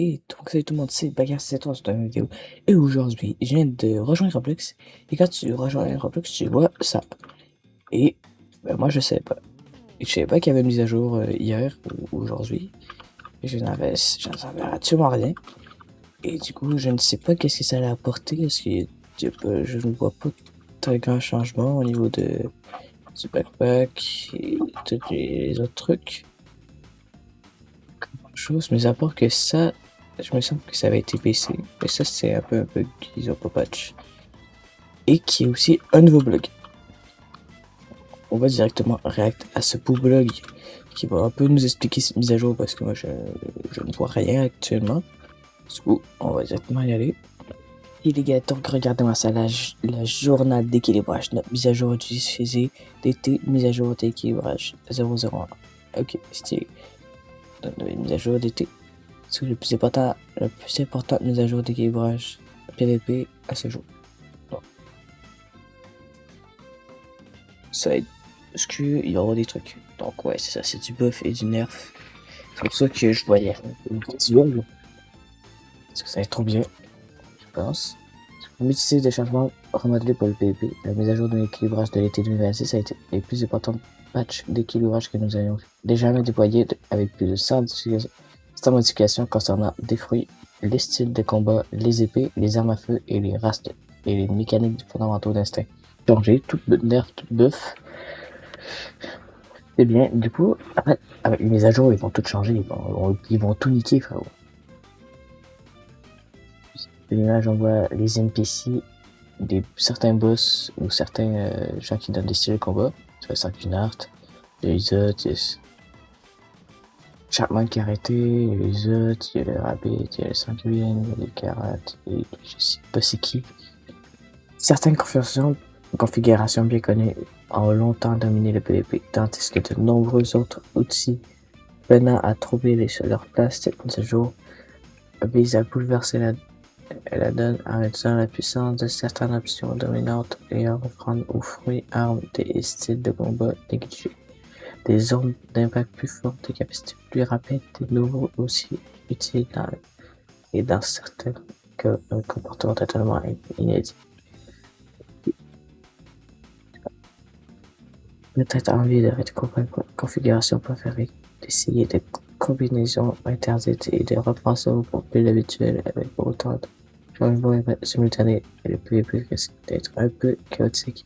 Et donc salut tout le monde, c'est Bagarre, c'est toi sur une vidéo. Et aujourd'hui, je viens de rejoindre Roblox. Et quand tu rejoins Roblox, tu vois ça. Et ben, moi je savais pas. Je savais pas qu'il y avait une mise à jour hier ou aujourd'hui. Et j'en savais absolument rien. Et du coup, je ne sais pas qu'est-ce que ça allait apporter. Parce que je ne vois pas très grand changement au niveau du backpack et tous les autres trucs. Chose, mais à part que ça, je me semble que ça avait été baissé. Mais ça, c'est un peu un bug qu'ils ont pas patch. Et qui est aussi un nouveau blog. On va directement react à ce beau blog qui va un peu nous expliquer cette mise à jour parce que moi je ne vois rien actuellement. Du coup, on va directement y aller. Et les gars, donc regardez-moi ça, la journal d'équilibrage. Notre mise à jour du faisait d'été, mise à jour d'équilibrage 001. Ok, stylé. Donc, une mise à jour d'été. C'est le plus important, mise à jour d'équilibrage PVP à ce jour. Bon, ça aide. Parce qu'il y aura des trucs. Donc ouais, c'est ça, c'est du buff et du nerf. C'est pour ça que je voyais une petite longue. Parce que ça va être trop bien, je pense. Multitude de changements remodelés pour le PVP. La mise à jour de l'équilibrage de l'été 2026 a été les plus importantes patchs d'équilibrage que nous avions déjà déployés avec plus de 100 modifications concernant des fruits, les styles de combat, les épées, les armes à feu et les races et les mécaniques fondamentaux d'instinct. Changer, tout nerf, tout buff. C'est bien, du coup, après, avec les mises à jour, ils vont tout changer, ils vont tout niquer, frérot. L'image, on voit les NPC, certains boss ou certains gens qui donnent des styles de combat. Tu vois, Sanguinart, il y a Izot, il y a Chapman qui a arrêté, il y a Izot, il y a le Rabbit, il y a le Sanguine, il y a les Karat, et je sais pas c'est qui. Certaines configurations bien connues ont longtemps dominé le PvP, tandis que de nombreux autres outils venant à troubler leur place cette mise à jour vise à bouleverser la donne en réduisant la puissance de certaines options dominantes et en offrant aux fruits, armes et styles de combat négligés des zones d'impact plus fortes, des capacités plus rapides, des nouveaux aussi utiles et dans certains cas un comportement totalement inédit. Peut-être envie de redécouvrir une configuration préférée, d'essayer des combinaisons interdites et de repenser au profil habituel avec autant de changements simultanés et le PvP risque d'être un peu chaotique.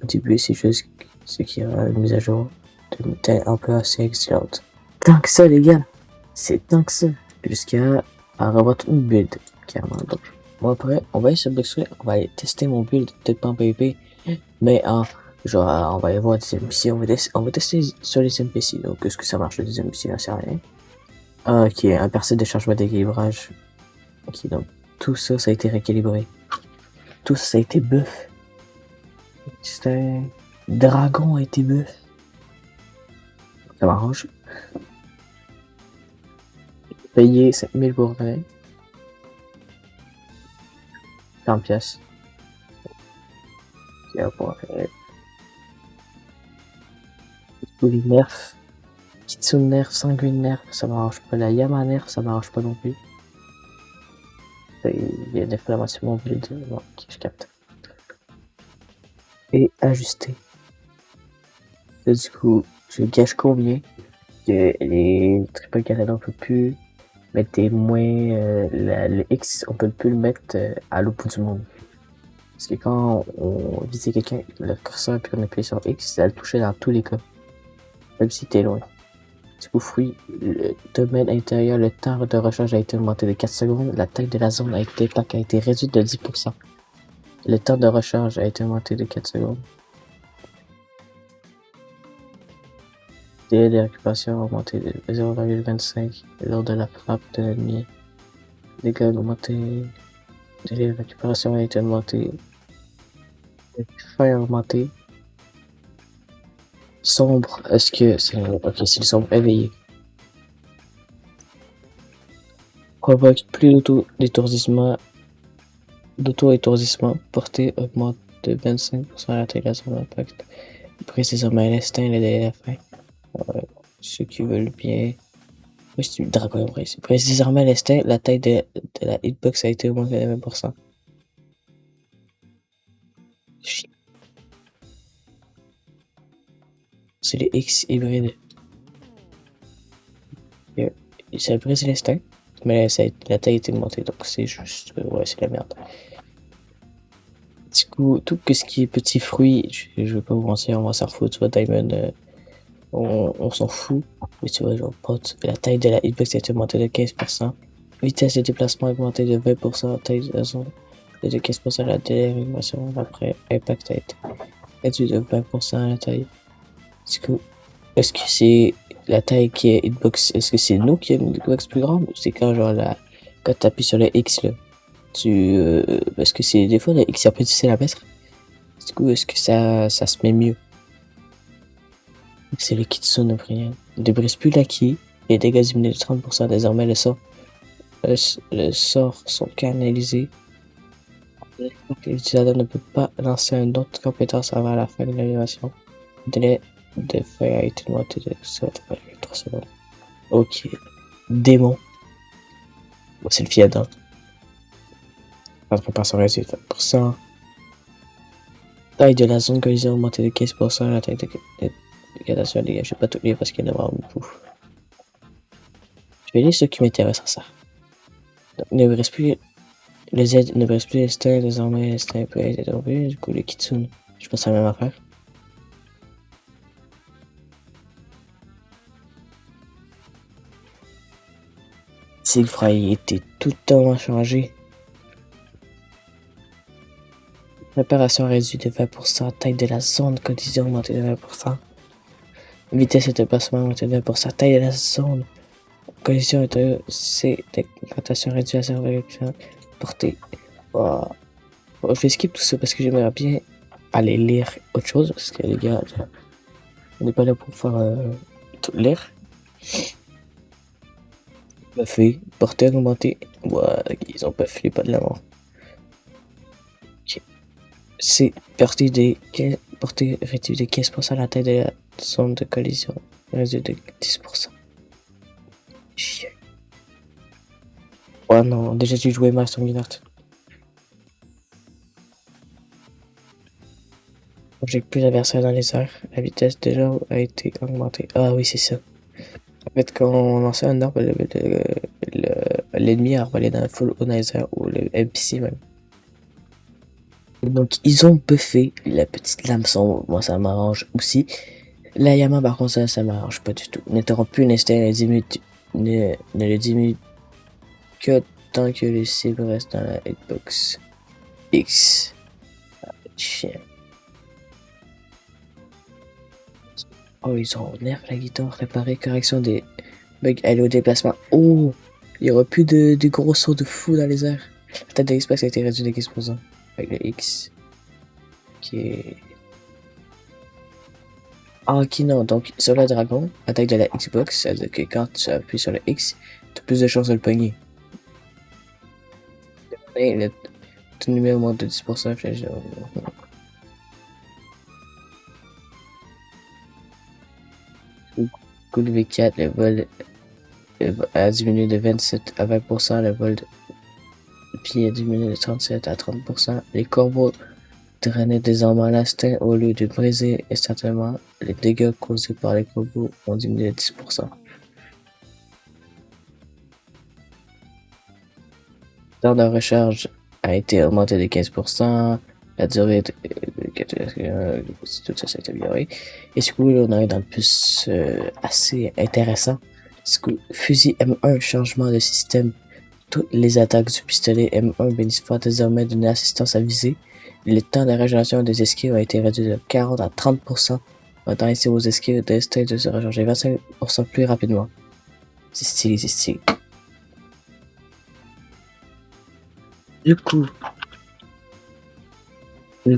Au début, c'est juste ce qui rend une mise à jour de un peu assez excellente. Tant que ça, les gars, c'est tant que ça. Jusqu'à revoir toute une build, carrément. Donc, moi après, on va aller sur Bloxway, on va aller tester mon build, peut-être pas en PvP, mais en genre, on va aller voir des NPC, on va tester sur les NPC. Donc, est-ce que ça marche les NPC? J'en sais rien. Ah, ok, un percé de changement d'équilibrage. Ok, donc, tout ça, ça a été rééquilibré. Tout ça, ça a été buff. C'était Dragon a été buff. Ça m'arrange. Payer 5000 pour 20. 40 pièces. Pour les nerfs. Kitsune nerf, sanguine nerf, ça m'arrange pas. La Yama nerf, ça m'arrange pas non plus. Il y a des inflammations mon build. Bon, ok, je capte. Et ajuster. Là, du coup, je gâche combien que les triple Garena on peut plus mettre des moins. Le X, on peut plus le mettre à l'autre bout du monde. Parce que quand on visait quelqu'un, le curseur, puis on appuyait sur X, ça le touchait dans tous les cas. Même si t'es loin. Du coup, fruit, le domaine intérieur, le temps de recharge a été augmenté de 4 secondes, la taille de la zone a été réduite de 10%. Le temps de recharge a été augmenté de 4 secondes. Délai de récupération a augmenté de 0,25 lors de la frappe de l'ennemi. Dégâts augmentés. Délai de récupération a été augmenté. Fire augmenté. Sombre, est-ce que c'est... Ok, c'est le sombre éveillé. Provoque plus d'auto-étourdissement. Portée augmente de 25% l'intégration d'impact. Précisément l'instinct et le délai de la fin. Ceux qui veulent bien. Oui, c'est Dragon Brace. Désormais, l'instinct, la taille de la hitbox a été augmentée de 20%. C'est le X hybride. Ça a brisé l'instinct, mais la taille a été augmentée, donc c'est juste. Ouais, c'est la merde. Du coup, tout ce qui est petits fruits, je vais pas vous mentir, on va s'en foutre, tu vois, Diamond, on s'en fout. Mais tu vois, genre, pote, la taille de la hitbox a été augmentée de 15%. Vitesse de déplacement augmentée de 20%. Taille de la zone de 15%. La délimitation après impact a été réduite de 20% la taille. Du coup, est-ce que c'est la taille qui est hitbox? Est-ce que c'est nous qui avons une hitbox plus grande? Ou c'est quand, genre, quand tu appuies sur le X, là, parce que c'est des fois, le X est un peu difficile à mettre. Du coup, est-ce que ça se met mieux? C'est le Kitsune Obrien. Ne brise plus l'acquis. Les dégâts diminuent de 30%. Désormais, le sort sont canalisés. L'utilisateur ne peut pas lancer une autre compétence avant la fin de l'animation. Le délai de fin a été augmenté de 3 secondes. Ok. Démon. Bon, c'est le fiadin. Notre préparation réduit de 20%. Taille de la zone collision augmentée de 15%. La taille de dégradation dégagée. Je vais pas tout lire parce qu'il y en a vraiment beaucoup. Je vais lire ce qui m'intéresse à ça. Donc, ne reste plus le Z, ne reste plus l'instinct. Désormais, l'instinct peut être interrompu. Du coup, le Kitsune. Je pense à la même affaire. Siegfried était totalement changé. Réparation réduite de 20%. Taille de la zone collision augmentée de 20%. Vitesse de déplacement augmentée de 20%. Taille de la zone collision intérieure. C'est rotation réduite à 0,5. Portée. Oh. Bon, je vais skip tout ça parce que j'aimerais bien aller lire autre chose. Parce que les gars, on n'est pas là pour faire tout lire. Buffet. Portée augmentée. Ouais, ils ont buffé pas de la mort. Ok. C'est portée réduite de 15% à la taille de la zone de collision. Réduite de 10%. Chien. Oh non, déjà j'ai joué Master Minart. J'ai plus d'adversaires dans les airs. La vitesse déjà a été augmentée. Ah oui, c'est ça. En fait, quand on lançait un arbre, l'ennemi a arbalé dans le full Onizer ou le NPC même. Donc, ils ont buffé la petite lame sombre. Moi, ça m'arrange aussi. La Yama, par contre, ça m'arrange pas du tout. N'interrompt plus l'instinct, ne le diminue que tant que les cibles restent dans la hitbox. X. Chien. Oh, ils ont nerf la guitare, réparé, correction des bugs, aller au déplacement. Oh, il y aura plus de gros sauts de fou dans les airs. La tête de l'Xbox a été réduite de 15%. Avec le X. Qui est... Ah, ok, non. Donc, sur le dragon, attaque de la Xbox, ça veut dire que quand tu appuies sur le X, tu as plus de chances de le pogner. Et ton numéro monte de 10%. Coup de V4, le vol a diminué de 27 à 20%, le vol de pied a diminué de 37 à 30%. Les corbeaux drainaient désormais l'instinct au lieu de briser instantanément. Les dégâts causés par les corbeaux ont diminué de 10%. Le temps de recharge a été augmenté de 15%. La durée de tout ça, ça a été amélioré. Et du coup, là, on arrive dans le plus assez intéressant. Du coup, fusil M1, changement de système. Toutes les attaques du pistolet M1 bénéficient désormais d'une assistance à viser. Le temps de régénération des esquives a été réduit de 40 à 30%, rendant ainsi aux esquives d'instinct de se recharger 25% plus rapidement. C'est stylé, c'est stylé. Du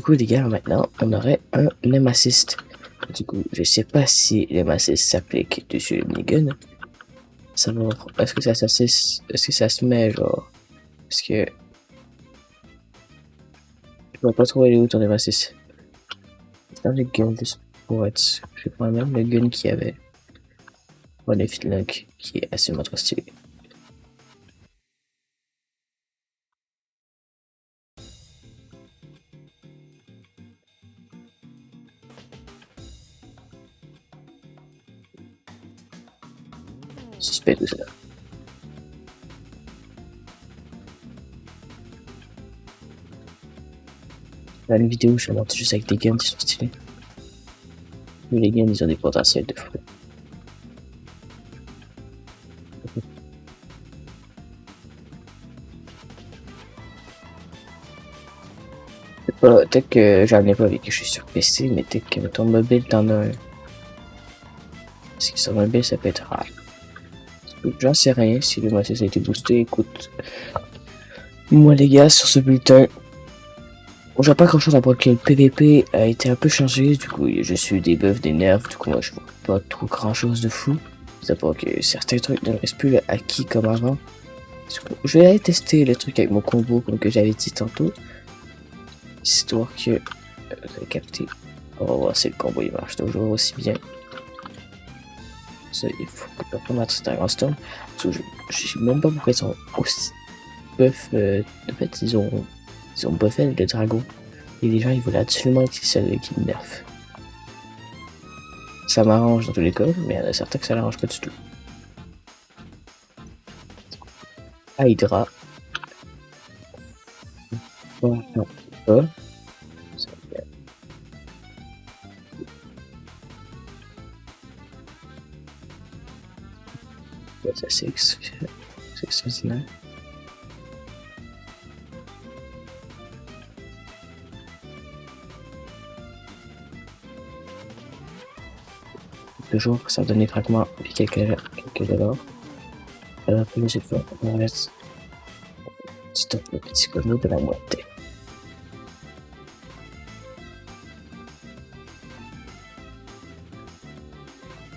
coup, les gars, maintenant, on aurait un aim assist. Du coup, je sais pas si l'aim assist s'applique dessus le minigun. Savoir, est-ce que ça se met, genre, parce que je vois pas trop aller où ton aim assist. C'est dans le gun, juste pour être, je prends même le gun qu'il y avait. Ouais, les feedlock qui est assez trop stylé. Suspect tout ça. Là, une vidéo, je monte juste avec des guns qui sont stylés. Mais les guns, ils ont des potentiels de fou. Peut-être que j'en ai pas vu que je suis sur PC, mais peut-être que ton mobile t'en as un. Parce que sur mobile, ça peut être rare. J'en sais rien si le match a été boosté. Écoute, moi les gars, sur ce bulletin, on n'a pas grand chose à voir que le PVP a été un peu changé. Du coup, je suis des buffs, des nerfs. Du coup, moi je vois pas trop grand chose de fou. C'est pas que certains trucs ne restent plus acquis comme avant. Je vais aller tester le truc avec mon combo, comme que j'avais dit tantôt. Histoire que vous avez capté. On va voir si le combo il marche toujours aussi bien. Ça, il faut pas mettre Star Storm. Je sais même pas pourquoi ils sont aussi buff. En fait, ils ont buffé le dragon. Et les gens ils voulaient absolument que c'est celle qui me nerf. Ça m'arrange dans tous les cas, mais il y en a certains que ça l'arrange pas du tout. Hydra. Oh, non, pas. Ça c'est extraordinaire. Toujours, ça donne des fragments et quelques dollars. Alors, plus j'ai fait, on reste. Stop le petit combo de la moitié.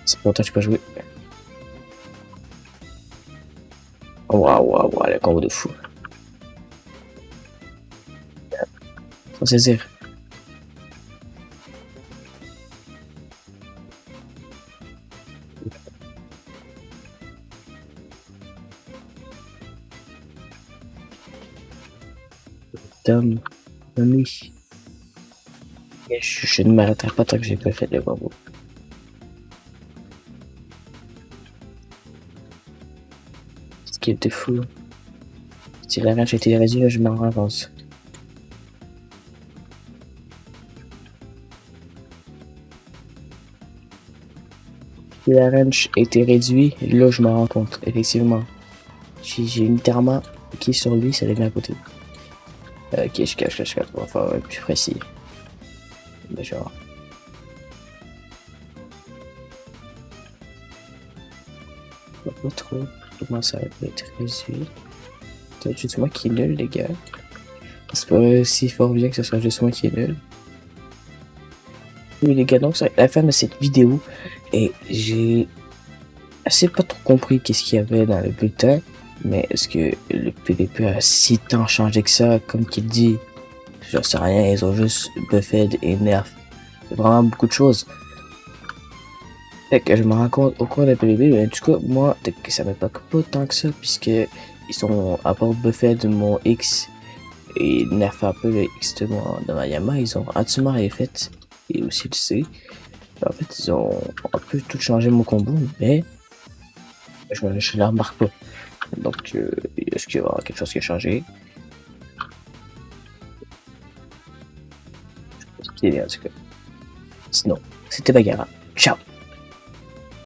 C'est pour longtemps que je peux jouer. Waouh, le combo de fou. Faut saisir. Tommy. Je ne m'arrêterai pas tant que j'ai pas fait le combo. Ce qui était fou. Si la range était réduite, je m'en avance. Si la range était réduite, là je me rends compte, effectivement. J'ai littéralement cliqué sur lui, ça l'a mis à côté. Ok, je cache, on va faire un plus précis. Mais genre. Pas trop. Comment ça va être réduit? C'est juste moi qui est nul, les gars. C'est pas si fort bien que ce soit juste moi qui est nul. Oui, les gars, donc c'est la fin de cette vidéo. Et j'ai assez pas trop compris qu'est-ce qu'il y avait dans le bulletin. Mais est-ce que le PVP a si tant changé que ça, comme qu'il dit? J'en sais rien, ils ont juste buffed et nerf. C'est vraiment beaucoup de choses. Fait que je me rends compte au cours de PVP, mais du coup, moi, peut-être que ça m'époque pas tant que ça, puisque ils sont à part buffed mon X et nerf un peu le X de ma Yama, ils ont absolument rien fait. Et aussi le C. En fait, ils ont un peu tout changé mon combo, mais je ne la remarque pas. Donc, est-ce qu'il y aura quelque chose qui a changé? Je pense qu'il est en tout cas. Sinon, c'était Bagara. Ciao!